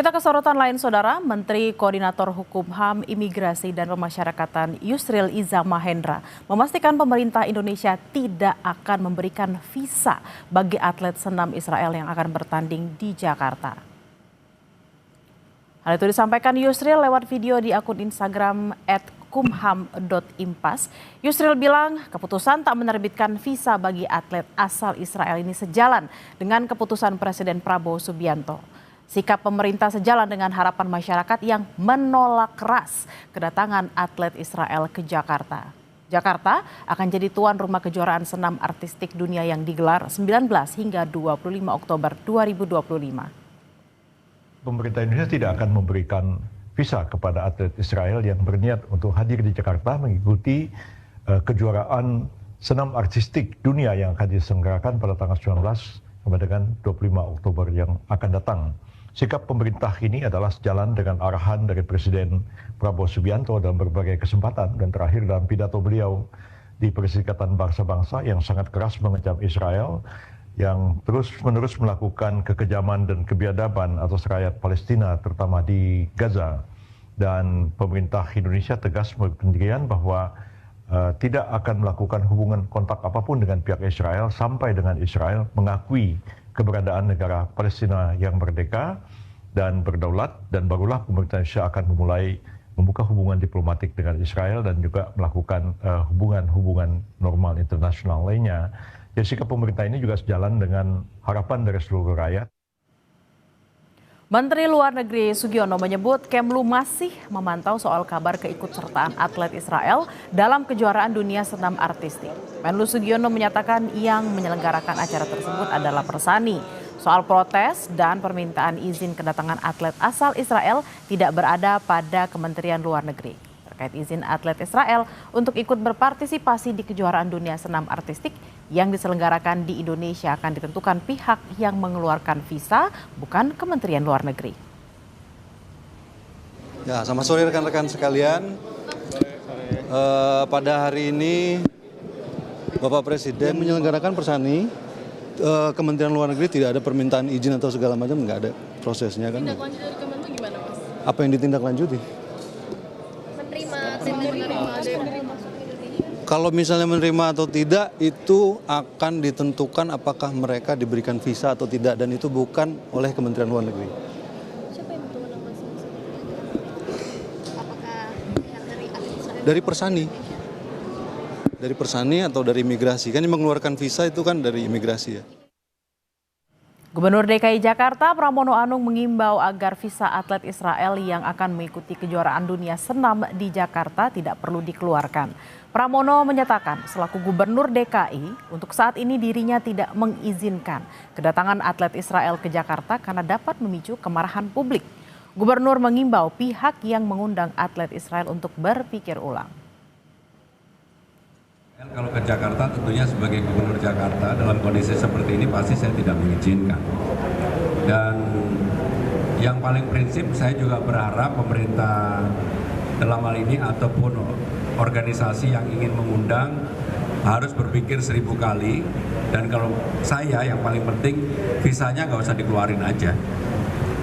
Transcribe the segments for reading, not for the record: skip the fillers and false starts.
Kita ke sorotan lain, Saudara. Menteri Koordinator Hukum HAM, Imigrasi dan Pemasyarakatan Yusril Iza Mahendra memastikan pemerintah Indonesia tidak akan memberikan visa bagi atlet senam Israel yang akan bertanding di Jakarta. Hal itu disampaikan Yusril lewat video di akun Instagram @kumham.impas. Yusril bilang keputusan tak menerbitkan visa bagi atlet asal Israel ini sejalan dengan keputusan Presiden Prabowo Subianto. Sikap pemerintah sejalan dengan harapan masyarakat yang menolak keras kedatangan atlet Israel ke Jakarta. Jakarta akan jadi tuan rumah kejuaraan senam artistik dunia yang digelar 19 hingga 25 Oktober 2025. Pemerintah Indonesia tidak akan memberikan visa kepada atlet Israel yang berniat untuk hadir di Jakarta mengikuti kejuaraan senam artistik dunia yang akan diselenggarakan pada tanggal 19 sampai dengan 25 Oktober yang akan datang. Sikap pemerintah ini adalah sejalan dengan arahan dari Presiden Prabowo Subianto dalam berbagai kesempatan dan terakhir dalam pidato beliau di Perserikatan Bangsa-Bangsa yang sangat keras mengecam Israel yang terus-menerus melakukan kekejaman dan kebiadaban atas rakyat Palestina terutama di Gaza. Dan pemerintah Indonesia tegas berpendirian bahwa tidak akan melakukan hubungan kontak apapun dengan pihak Israel sampai dengan Israel mengakui keberadaan negara Palestina yang merdeka dan berdaulat, dan barulah pemerintah Indonesia akan membuka hubungan diplomatik dengan Israel dan juga melakukan hubungan-hubungan normal internasional lainnya. Jadi sikap pemerintah ini juga sejalan dengan harapan dari seluruh rakyat. Menteri Luar Negeri Sugiono menyebut Kemlu masih memantau soal kabar keikutsertaan atlet Israel dalam kejuaraan dunia senam artistik. Menlu Sugiono menyatakan yang menyelenggarakan acara tersebut adalah Persani. Soal protes dan permintaan izin kedatangan atlet asal Israel tidak berada pada Kementerian Luar Negeri. Terkait izin atlet Israel untuk ikut berpartisipasi di kejuaraan dunia senam artistik yang diselenggarakan di Indonesia akan ditentukan pihak yang mengeluarkan visa, bukan Kementerian Luar Negeri. Ya, selamat sore rekan-rekan sekalian. Pada hari ini Bapak Presiden menyelenggarakan Persani. Kementerian Luar Negeri tidak ada permintaan izin atau segala macam, nggak ada prosesnya kan. Tindak lanjut dari Kemenlu gimana, Mas? Apa yang ditindaklanjuti? Kalau misalnya menerima atau tidak, itu akan ditentukan apakah mereka diberikan visa atau tidak, dan itu bukan oleh Kementerian Luar Negeri. Siapa yang berwenang, Mas? Apakah pihak dari atlet Israel? Dari Persani. Dari Persani atau dari imigrasi. Kan yang mengeluarkan visa itu kan dari imigrasi ya. Gubernur DKI Jakarta Pramono Anung mengimbau agar visa atlet Israel yang akan mengikuti kejuaraan dunia senam di Jakarta tidak perlu dikeluarkan. Pramono menyatakan selaku Gubernur DKI untuk saat ini dirinya tidak mengizinkan kedatangan atlet Israel ke Jakarta karena dapat memicu kemarahan publik. Gubernur mengimbau pihak yang mengundang atlet Israel untuk berpikir ulang. Kalau ke Jakarta tentunya sebagai Gubernur Jakarta dalam kondisi seperti ini pasti saya tidak mengizinkan. Dan yang paling prinsip saya juga berharap pemerintah dalam hal ini ataupun organisasi yang ingin mengundang harus berpikir 1000 kali. Dan kalau saya yang paling penting visanya nggak usah dikeluarin aja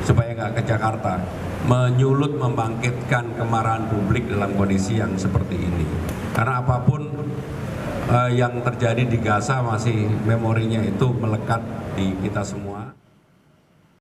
supaya nggak ke Jakarta. Menyulut membangkitkan kemarahan publik dalam kondisi yang seperti ini. Karena apapun yang terjadi di Gaza masih memorinya itu melekat di kita semua.